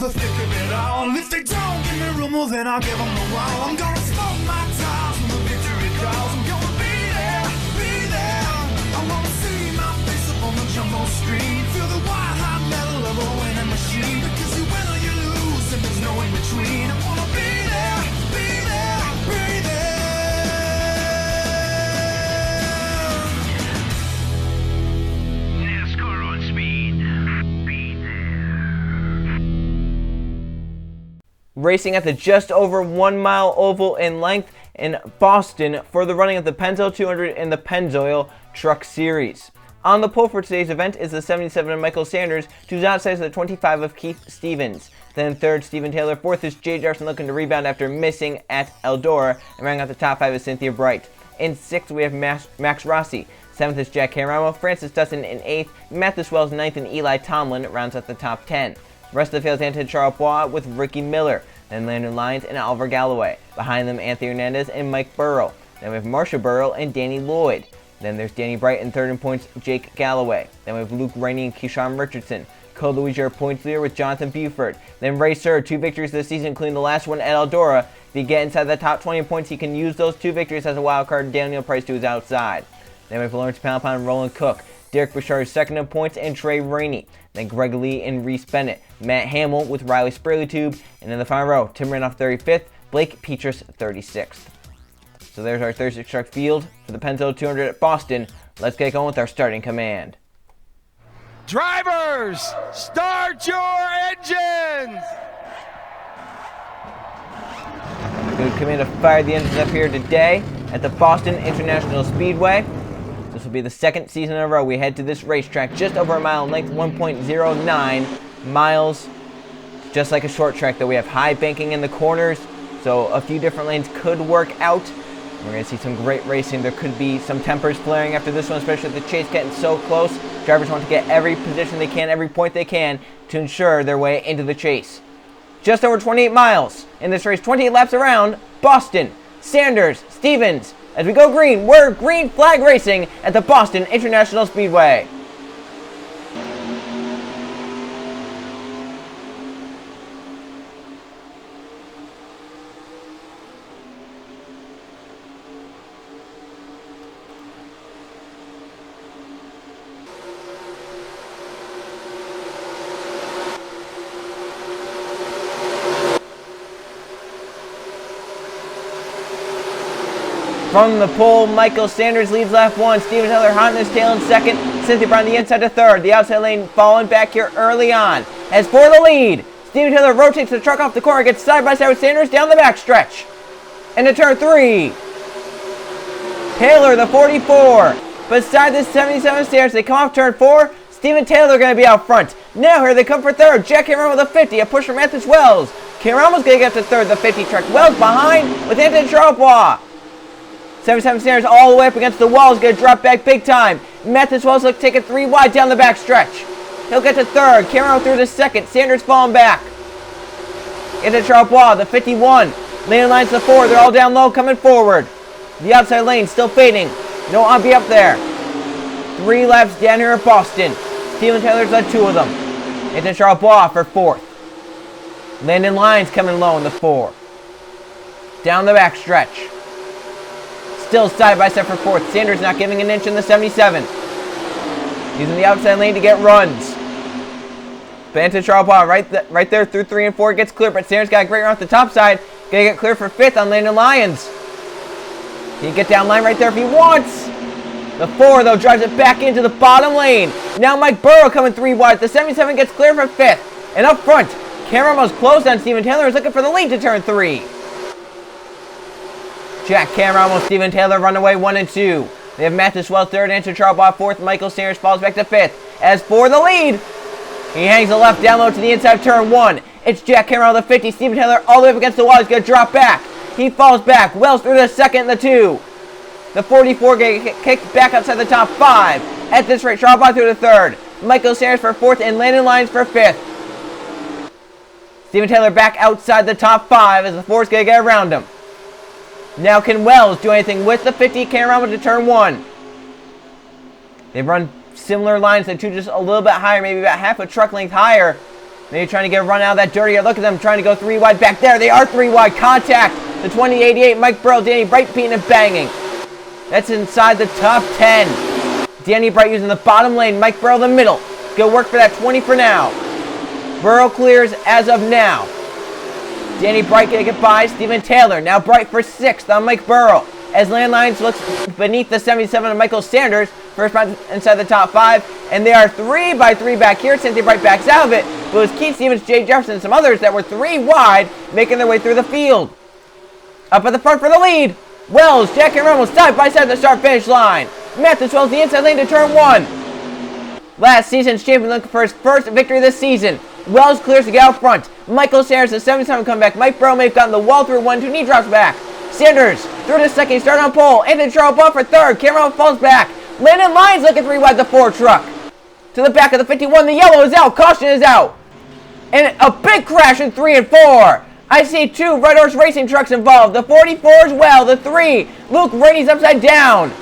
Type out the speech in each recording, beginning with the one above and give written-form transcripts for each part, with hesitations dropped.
the thick of it all. And if they don't give me room, well then I'll give them the wall. I'm gonna smoke my tires when the victory calls. I'm gonna be there, be there. I wanna see my face up on the jumbo street. Feel the white hot metal of a winning machine. Because you win or you lose and there's no in between. I wanna be there, be there, be there. NASCAR on speed. Be there. Racing at the just over 1 mile oval in length in Boston for the running of the Pennzoil 200 in the Pennzoil Truck Series. On the pole for today's event is the 77 of Michael Sanders, who's outside of the 25 of Keith Stevens. Then third, Stephen Taylor. Fourth is Jay Jarson looking to rebound after missing at Eldora. And rounding out the top five is Cynthia Bright. In sixth, we have Max Rossi. Seventh is Jack Caramo. Francis Dustin in eighth. Mathis Wells ninth, and Eli Tomlin rounds out the top 10. The rest of the field is Anthony Charles with Ricky Miller. Then Landon Lyons and Oliver Galloway. Behind them, Anthony Hernandez and Mike Burrow. Then we have Marsha Burrow and Danny Lloyd. Then there's Danny Bright in third in points, Jake Galloway. Then we have Luke Rainey and Keyshawn Richardson. Cole Louisier points leader with Jonathan Buford. Then Ray Sir, 2 victories this season, including the last one at Eldora. If he gets inside the top 20 points, he can use those 2 victories as a wild card. Daniel Price to his outside. Then we have Lawrence Palapon and Roland Cook. Derek Bouchard second in points, and Trey Rainey. Then Greg Lee and Reese Bennett. Matt Hamill with Riley Spraley-Tube. And in the final row, Tim Randolph 35th, Blake Petrus 36th. So there's our 36 truck field for the Pennzoil 200 at Boston. Let's get going with our starting command. Drivers, start your engines! Good command to fire the engines up here today at the Boston International Speedway. This will be the second season in a row we head to this racetrack, just over a mile in length, 1.09 miles. Just like a short track, though, we have high banking in the corners, so a few different lanes could work out. We're going to see some great racing. There could be some tempers flaring after this one, especially with the chase getting so close. Drivers want to get every position they can, every point they can to ensure their way into the chase. Just over 28 miles in this race, 28 laps around Boston. Sanders, Stevens, as we go green, we're green flag racing at the Boston International Speedway. From the pole, Michael Sanders leads lap 1. Stephen Taylor hot in his tail in second. Cynthia Brown the inside to third. The outside lane falling back here early on. As for the lead, Stephen Taylor rotates the truck off the corner, gets side by side with Sanders down the backstretch. Into turn 3. Taylor, the 44. Beside the 77 Sanders, they come off turn 4. Stephen Taylor going to be out front. Now here they come for third. Jack Cameron with a 50. A push from Mathis Wells. Cameron's going to get to third, the 50 truck. Wells behind with Anthony Charles. 77 Sanders all the way up against the wall. Is going to drop back big time. Mathis Wells look take it 3 wide down the back stretch. He'll get to third. Cameron through to second. Sanders falling back. Into Charles, the 51. Landon Lyons the 4. They're all down low coming forward. The outside lane still fading. No Obby up there. 3 laps down here at Boston. Stephen Taylor's led 2 of them. Into Charles for 4th. Landon Lyons coming low in the 4. Down the back stretch. Still side by side for 4th. Sanders not giving an inch in the 77. Using the outside lane to get runs. Banton Charles right there through 3 and 4 gets clear, but Sanders got a great run off the top side. Gonna get clear for 5th on Landon Lyons. He can get down line right there if he wants. The 4 though drives it back into the bottom lane. Now Mike Burrow coming 3 wide. The 77 gets clear for 5th. And up front, Cameron was close on Stephen Taylor. Is looking for the lead to turn 3. Jack Cameron with Stephen Taylor run away 1 and 2. They have Mathis Wells 3rd, Andrew Charles 4th. Michael Sanders falls back to 5th. As for the lead, he hangs the left down low to the inside of turn 1. It's Jack Cameron with the 50. Stephen Taylor all the way up against the wall. He's going to drop back. He falls back. Wells through the 2nd and the 2. The 44 gets kicked back outside the top 5. At this rate, Charles through the 3rd. Michael Sanders for 4th and Landon Lyons for 5th. Stephen Taylor back outside the top 5 as the 4's going to get around him. Now can Wells do anything with the 50 Cameron to turn 1? They run similar lines, the 2 just a little bit higher, maybe about half a truck length higher. Maybe trying to get a run out of that dirty air. Look at them trying to go 3 wide back there. They are 3 wide. Contact. The 2088, Mike Burrow, Danny Bright beating and banging. That's inside the top 10. Danny Bright using the bottom lane. Mike Burrow the middle. Good work for that 20 for now. Burrow clears as of now. Danny Bright gonna get by. Steven Taylor. Now Bright for 6th on Mike Burrow. As Landlines looks beneath the 77 of Michael Sanders. First round inside the top 5. And they are 3 by 3 back here. Cynthia Bright backs out of it. But it was Keith Stevens, Jay Jefferson, and some others that were 3 wide making their way through the field. Up at the front for the lead. Wells, Jack and Ramos side by side at the start-finish line. Mathis Wells the inside lane to turn 1. Last season's champion looking for his first victory this season. Wells clears to get out front. Michael Sanders, the 77 comeback. Mike Burrow may have gotten the wall through 1-2 knee drops back. Sanders through to second, start on pole. Anthony Charles Ball for 3rd. Cameron falls back. Landon Lyons looking 3 wide the 4 truck. To the back of the 51, the yellow is out. Caution is out. And a big crash in 3 and 4. I see 2 Red Horse Racing trucks involved. The 44 as well. The 3. Luke Rainey's upside down.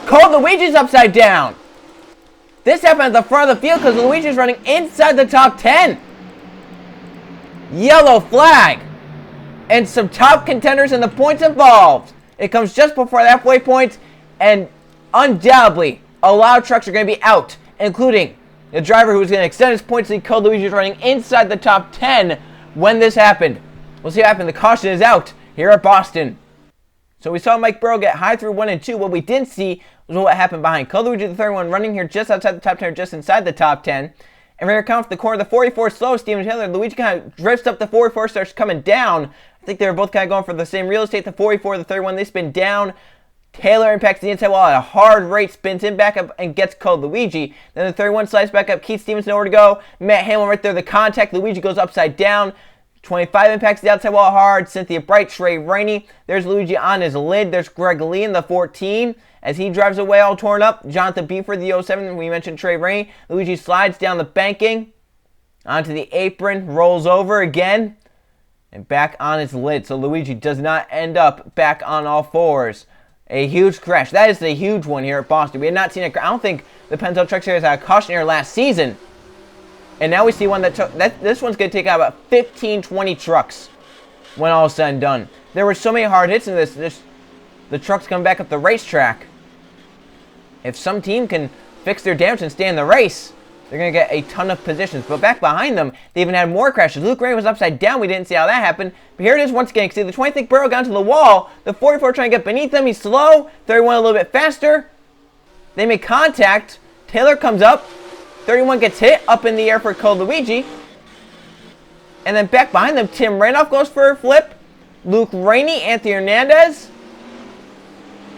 Cole Luigi's upside down. This happened at the front of the field because Luigi's running inside the top 10. Yellow flag. And some top contenders in the points involved. It comes just before the halfway point. And undoubtedly, a lot of trucks are going to be out. Including the driver who was going to extend his points lead. Cole Luigi's running inside the top 10 when this happened. We'll see what happened. The caution is out here at Boston. So we saw Mike Burrow get high through 1 and 2. What we didn't see was what happened behind. Cole Luigi, the 31, running here just outside the top 10, or just inside the top 10. And right here, the corner, the 44 slow, Steven Taylor. Luigi kind of drifts up, the 44, starts coming down. I think they were both kind of going for the same real estate. The 44, the 31, they spin down. Taylor impacts the inside wall at a hard rate, spins in back up and gets Cole Luigi. Then the 31 slides back up. Keith Stevens nowhere to go. Matt Hamlin right there, the contact. Luigi goes upside down. 25 impacts the outside wall hard. Cynthia Bright, Trey Rainey. There's Luigi on his lid. There's Greg Lee in the 14 as he drives away all torn up. Jonathan Beeford, the 07. We mentioned Trey Rainey. Luigi slides down the banking onto the apron, rolls over again, and back on his lid. So Luigi does not end up back on all fours. A huge crash. That is a huge one here at Boston. We had not seen a crash. I don't think the Pennzoil Truck Series had a caution here last season. And now we see one this one's going to take out about 15, 20 trucks when all is said and done. There were so many hard hits in this. The trucks come back up the racetrack. If some team can fix their damage and stay in the race, they're going to get a ton of positions. But back behind them, they even had more crashes. Luke Ray was upside down. We didn't see how that happened. But here it is once again. See, the 20 think Burrow got into the wall. The 44 trying to get beneath them. He's slow. 31 a little bit faster. They make contact. Taylor comes up. 31 gets hit up in the air for Cole Luigi. And then back behind them, Tim Randolph goes for a flip. Luke Rainey, Anthony Hernandez.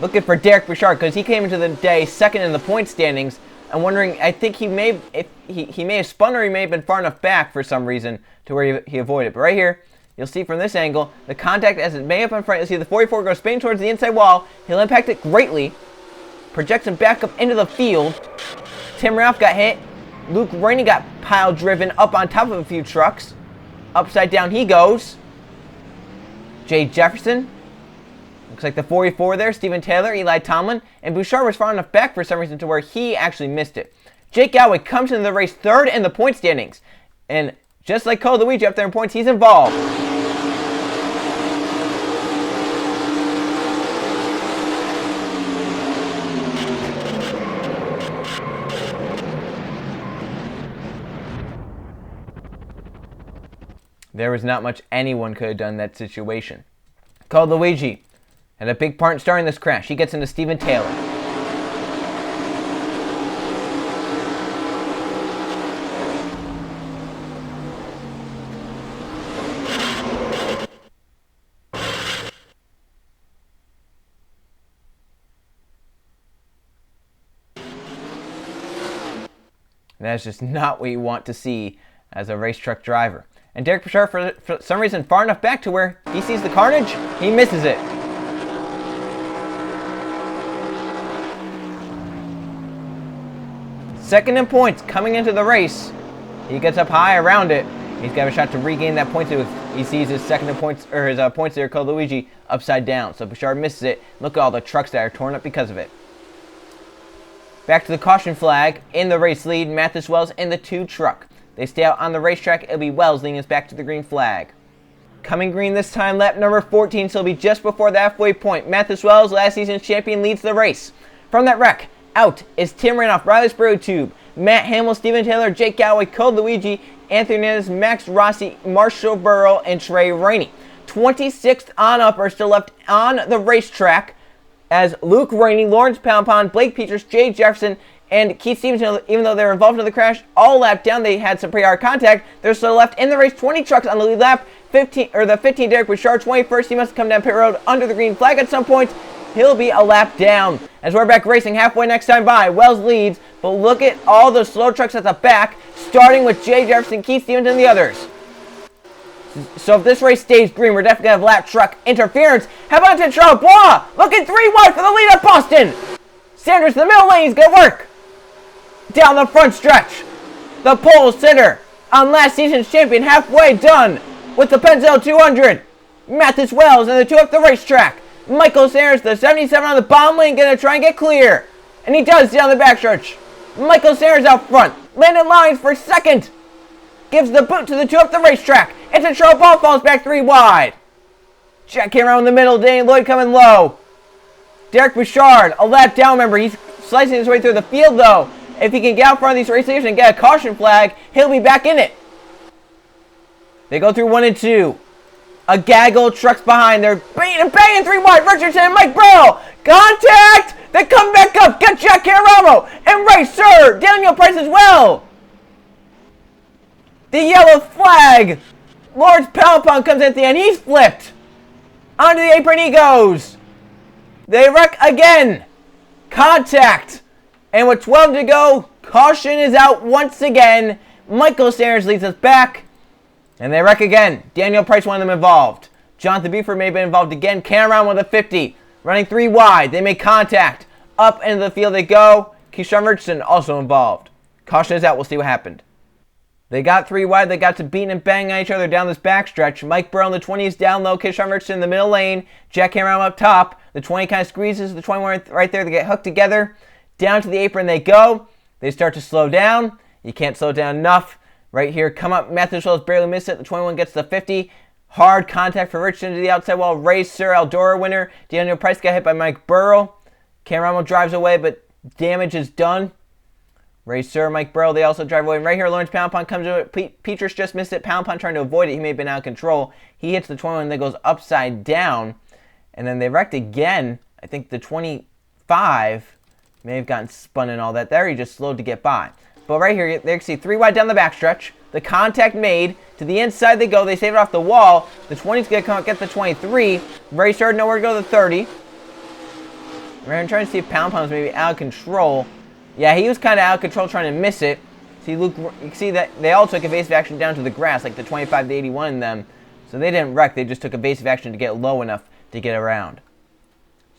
Looking for Derek Bouchard because he came into the day second in the point standings. I'm wondering, I think he may have spun or he may have been far enough back for some reason to where he avoided. But right here, you'll see from this angle, the contact as it may up in front. You'll see the 44 goes spinning towards the inside wall. He'll impact it greatly. Projects him back up into the field. Tim Ralph got hit. Luke Rainey got pile driven up on top of a few trucks. Upside down he goes. Jay Jefferson. Looks like the 44 there. Steven Taylor, Eli Tomlin. And Bouchard was far enough back for some reason to where he actually missed it. Jake Galway comes into the race 3rd in the point standings. And just like Cole Luigi up there in points, he's involved. There was not much anyone could have done in that situation. Cole Luigi had a big part in starting this crash. He gets into Steven Taylor. That's just not what you want to see as a race truck driver. And Derek Bouchard, for some reason, far enough back to where he sees the carnage, he misses it. Second in points, coming into the race. He gets up high around it. He's got a shot to regain that point. He sees his second in points, or his points there, Cole Luigi, upside down. So Bouchard misses it. Look at all the trucks that are torn up because of it. Back to the caution flag in the race lead. Mathis Wells in the 2 truck. They stay out on the racetrack. It'll be Wells leading us back to the green flag. Coming green this time, lap number 14, so it'll be just before the halfway point. Mathis Wells, last season's champion, leads the race. From that wreck, out is Tim Ranoff, Riley Sparrow Tube, Matt Hamill, Steven Taylor, Jake Galloway, Code Luigi, Anthony Hernandez, Max Rossi, Marshall Burrow, and Trey Rainey. 26th on up are still left on the racetrack as Luke Rainey, Lawrence Poundpond, Blake Peters, Jay Jefferson, and Keith Stevenson, even though they were involved in the crash, all lapped down. They had some pretty hard contact. They're still left in the race. 20 trucks on the lead lap. 15 Derek Bouchard, 21st. He must have come down pit road under the green flag at some point. He'll be a lap down. As we're back racing halfway next time by, Wells leads, but look at all the slow trucks at the back, starting with Jay Jefferson, Keith Stevenson, and the others. So if this race stays green, we're definitely going to have lap truck interference. How about to Charles Bois? Looking 3 wide for the lead at Boston. Sanders, the middle lane, he's going to work. Down the front stretch. The pole sitter on last season's champion, halfway done with the Pennzoil 200. Mathis Wells and the two up the racetrack. Michael Sanders, the 77 on the bottom lane, going to try and get clear. And he does down the backstretch. Michael Sanders out front. Landon Lyons for second. Gives the boot to the two up the racetrack. It's a Charles Ball, falls back 3 wide. Jack came around in the middle. Danny Lloyd coming low. Derek Bouchard, a lap down, remember. He's slicing his way through the field, though. If he can get out front of these race leaders and get a caution flag, he'll be back in it. They go through 1 and 2. A gaggle of trucks behind. They're banging 3 wide. Richardson and Mike Burrow. Contact! They come back up. Get Jack Caramo. And Racer. Daniel Price as well. The yellow flag. Lawrence Poundpond comes in at the end. He's flipped. Onto the apron he goes. They wreck again. Contact. And with 12 to go, caution is out once again. Michael Sanders leads us back. And they wreck again. Daniel Price, one of them involved. Jonathan Buford may have been involved again. Cam around with a 50. Running 3 wide. They make contact. Up into the field they go. Keyshawn Richardson also involved. Caution is out. We'll see what happened. They got 3 wide. They got to beat and bang on each other down this backstretch. Mike Burrow in the 20 is down low. Keyshawn Richardson in the middle lane. Jack Cameron up top. The 20 kind of squeezes the 21 right there. They get hooked together. Down to the apron they go. They start to slow down. You can't slow down enough. Right here, come up. Mathis Wells barely missed it. The 21 gets the 50. Hard contact for Richardson to the outside wall. Racer, Eldora winner. Daniel Price got hit by Mike Burrow. Cameron drives away, but damage is done. Racer, Mike Burrow, they also drive away. And right here, Lawrence Poundpond comes to it. Petrus just missed it. Poundpond trying to avoid it. He may have been out of control. He hits the 21 and then goes upside down. And then they wrecked again. I think the 25 may have gotten spun and all that. There, he just slowed to get by. But right here, they can see 3 wide down the backstretch. The contact made. To the inside they go. They save it off the wall. The 20's going to come out, get the 23. Racer, nowhere to go to the 30. I'm trying to see if Poundpond's maybe out of control. Yeah, he was kind of out of control trying to miss it. See, Luke, you can see that they all took evasive action down to the grass, like the 25 to 81 in them. So they didn't wreck. They just took evasive action to get low enough to get around.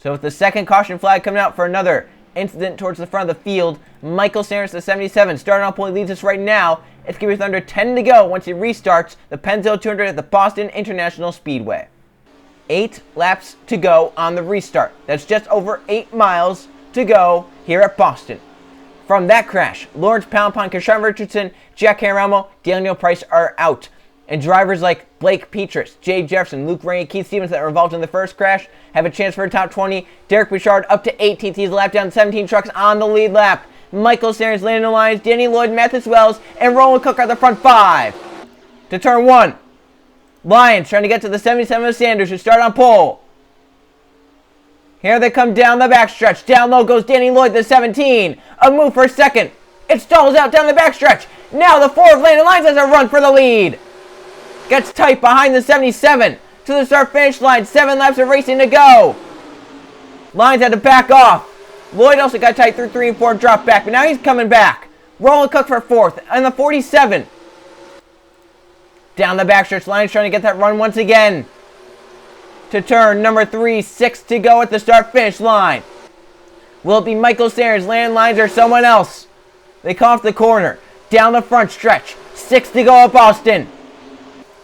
So with the second caution flag coming out for another incident towards the front of the field, Michael Sanders, the 77, starting off point, leads us right now. It's going to be with under 10 to go once he restarts the Pennzoil 200 at the Boston International Speedway. 8 laps to go on the restart. That's just over 8 miles to go here at Boston. From that crash, Lawrence Poundpond, Keyshawn Richardson, Jack Caramo, Daniel Price are out. And drivers like Blake Petrus, Jay Jefferson, Luke Rainey, Keith Stevens that were involved in the first crash have a chance for a top 20. Derek Bouchard up to 18th. He's a lap down, 17 trucks on the lead lap. Michael Sanders, Landon Lyons, Danny Lloyd, Mathis Wells, and Roland Cook are the front 5. To turn 1. Lyons trying to get to the 77 of Sanders, who start on pole. Here they come down the backstretch. Down low goes Danny Lloyd, the 17. A move for second. It stalls out down the backstretch. Now the 4 of Landon Lyons has a run for the lead. Gets tight behind the 77 to the start-finish line. 7 laps of racing to go. Lyons had to back off. Lloyd also got tight through 3 and 4 drop back, but now he's coming back. Roland Cook for 4th and the 47. Down the backstretch, Lyons trying to get that run once again. To turn number 3, 6 to go at the start-finish line. Will it be Michael Sanders, Landon Lyons, or someone else? They come off the corner. Down the front stretch. 6 to go at Boston.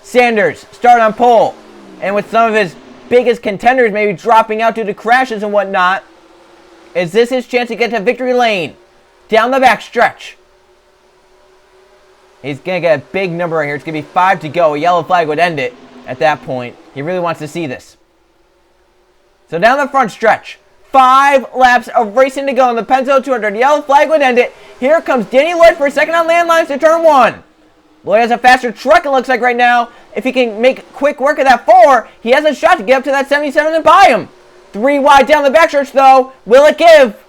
Sanders start on pole. And with some of his biggest contenders maybe dropping out due to crashes and whatnot, is this his chance to get to victory lane? Down the back stretch. He's going to get a big number right here. It's going to be 5 to go. A yellow flag would end it at that point. He really wants to see this. So down the front stretch, 5 laps of racing to go in the Pennzoil 200. Yellow flag would end it. Here comes Danny Lloyd for a second on landlines to turn 1. Lloyd has a faster truck, it looks like right now. If he can make quick work of that 4, he has a shot to get up to that 77 and buy him. 3 wide down the backstretch though. Will it give?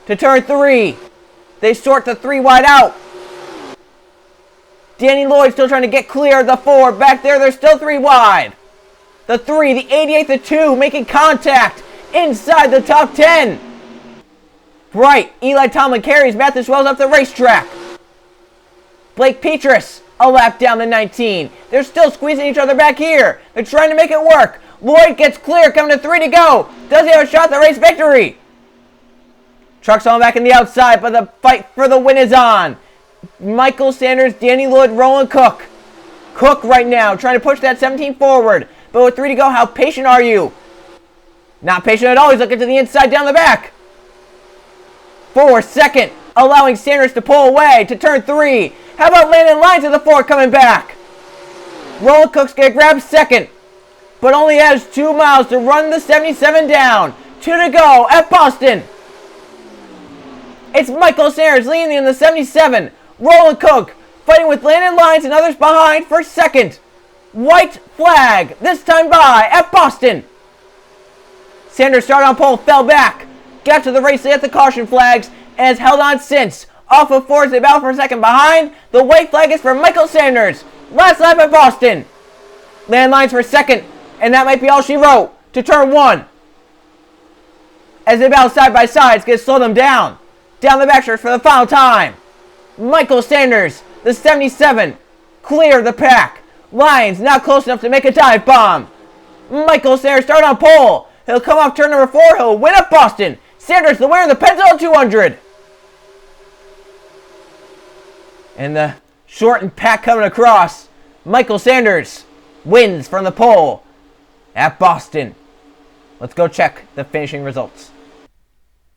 To turn 3. They sort the 3 wide out. Danny Lloyd still trying to get clear of the 4. Back there, there's still 3 wide. The 3, the 88, the 2, making contact inside the top 10. Bright, Eli Tomlin carries Matthew Wells up the racetrack. Blake Petrus, a lap down the 19. They're still squeezing each other back here. They're trying to make it work. Lloyd gets clear, coming to 3 to go. Does he have a shot at the race victory? Truck's on back in the outside, but the fight for the win is on. Michael Sanders, Danny Lloyd, Roland Cook. Cook right now, trying to push that 17 forward. But with 3 to go, how patient are you? Not patient at all. He's looking to the inside, down the back. 4, second, allowing Sanders to pull away to turn 3. How about Landon Lyons at the 4 coming back? Roland Cook's going to grab second, but only has 2 miles to run the 77 down. 2 to go at Boston. It's Michael Sanders leading in the 77. Roland Cook fighting with Landon Lyons and others behind for second. White flag, this time by at Boston. Sanders started on pole, fell back, got to the race at the caution flags, and has held on since. Off of 4 as they battle for a second behind. The white flag is for Michael Sanders. Last lap at Boston. Landon Lyons for second, and that might be all she wrote to turn 1. As they battle side by side, it's going to slow them down. Down the backstretch for the final time. Michael Sanders, the 77, clear the pack. Lyons not close enough to make a dive bomb. Michael Sanders start on pole. He'll come off turn number 4. He'll win at Boston. Sanders the winner of the Pennzoil 200. And the shortened pack coming across. Michael Sanders wins from the pole at Boston. Let's go check the finishing results.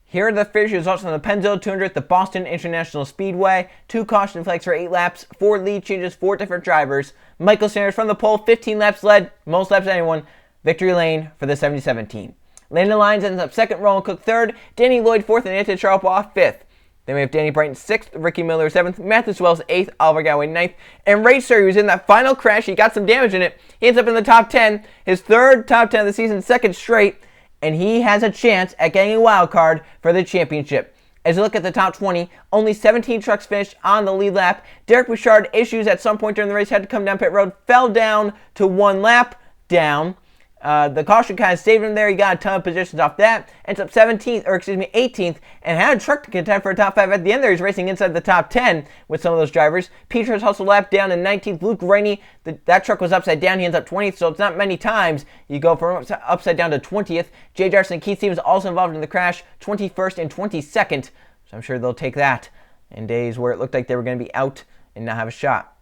Here are the finishing results from the Pennzoil 200 at the Boston International Speedway. 2 caution flags for 8 laps, 4 lead changes, 4 different drivers. Michael Sanders from the pole, 15 laps led, most laps anyone. Victory lane for the 77 team. Landon Lyons ends up 2nd, Roland Cook 3rd, Danny Lloyd 4th, and Anthony Charlepoix 5th. Then we have Danny Brighton 6th, Ricky Miller 7th, Matthew Wells 8th, Oliver Galloway 9th, and Ray Surrey, who's in that final crash. He got some damage in it. He ends up in the top 10, his 3rd top 10 of the season, 2nd straight, and he has a chance at getting a wild card for the championship. As you look at the top 20, only 17 trucks finished on the lead lap. Derek Bouchard, issues at some point during the race, had to come down pit road, fell down to 1 lap down. The caution kind of saved him there. He got a ton of positions off that. Ends up 18th, and had a truck to contend for a top 5 at the end there. He's racing inside the top 10 with some of those drivers. Petrus hustled lap down in 19th. Luke Rainey, that truck was upside down. He ends up 20th, so it's not many times you go from upside down to 20th. Jay Jarson and Keith Stevens also involved in the crash, 21st and 22nd. So I'm sure they'll take that in days where it looked like they were going to be out and not have a shot.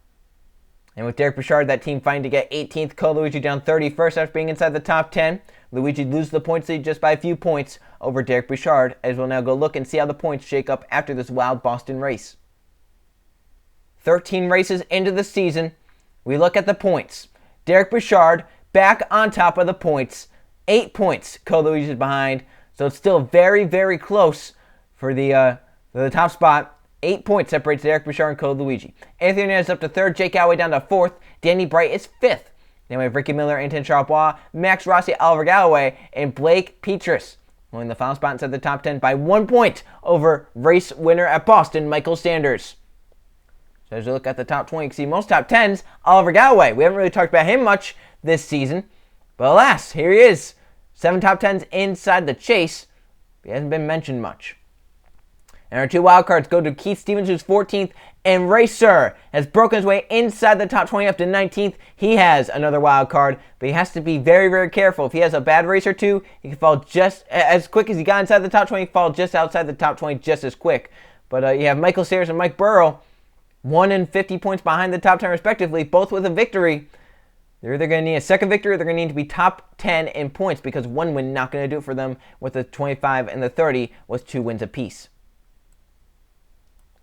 And with Derek Bouchard, that team fighting to get 18th. Cole Luigi down 31st after being inside the top 10. Luigi loses the points lead just by a few points over Derek Bouchard, as we'll now go look and see how the points shake up after this wild Boston race. 13 races into the season, we look at the points. Derek Bouchard back on top of the points. 8 points, Cole Luigi's behind, so it's still very, very close for the top spot. 8 points separates Derek Bouchard and Cole Luigi. Anthony Hernandez up to 3rd, Jake Galloway down to 4th, Danny Bright is 5th. Then we have Ricky Miller, Anton Charlepoix, Max Rossi, Oliver Galloway, and Blake Petrus winning the final spot inside the top 10 by 1 point over race winner at Boston, Michael Sanders. So as you look at the top 20, you can see most top 10s, Oliver Galloway. We haven't really talked about him much this season, but alas, here he is. 7 top 10s inside the chase. He hasn't been mentioned much. And our 2 wildcards go to Keith Stevens, who's 14th, and Racer has broken his way inside the top 20 up to 19th. He has another wildcard, but he has to be very, very careful. If he has a bad race or two, he can fall just as quick as he got inside the top 20, he can fall just outside the top 20 just as quick. But you have Michael Sayers and Mike Burrow, 1 and 50 points behind the top 10 respectively, both with a victory. They're either going to need a second victory or they're going to need to be top 10 in points, because 1 win not going to do it for them with the 25 and the 30 with 2 wins apiece.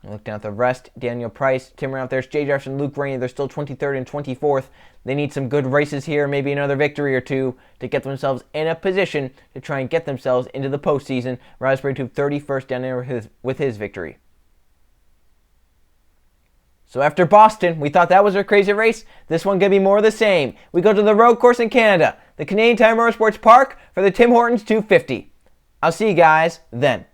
Look down at the rest. Daniel Price, Tim Ralph, there's Jay Jefferson, Luke Rainey. They're still 23rd and 24th. They need some good races here, maybe another victory or two to get themselves in a position to try and get themselves into the postseason. Raspberry Tube 31st down there with his victory. So after Boston, we thought that was a crazy race. This one going to be more of the same. We go to the road course in Canada, the Canadian Tire Motorsports Park for the Tim Hortons 250. I'll see you guys then.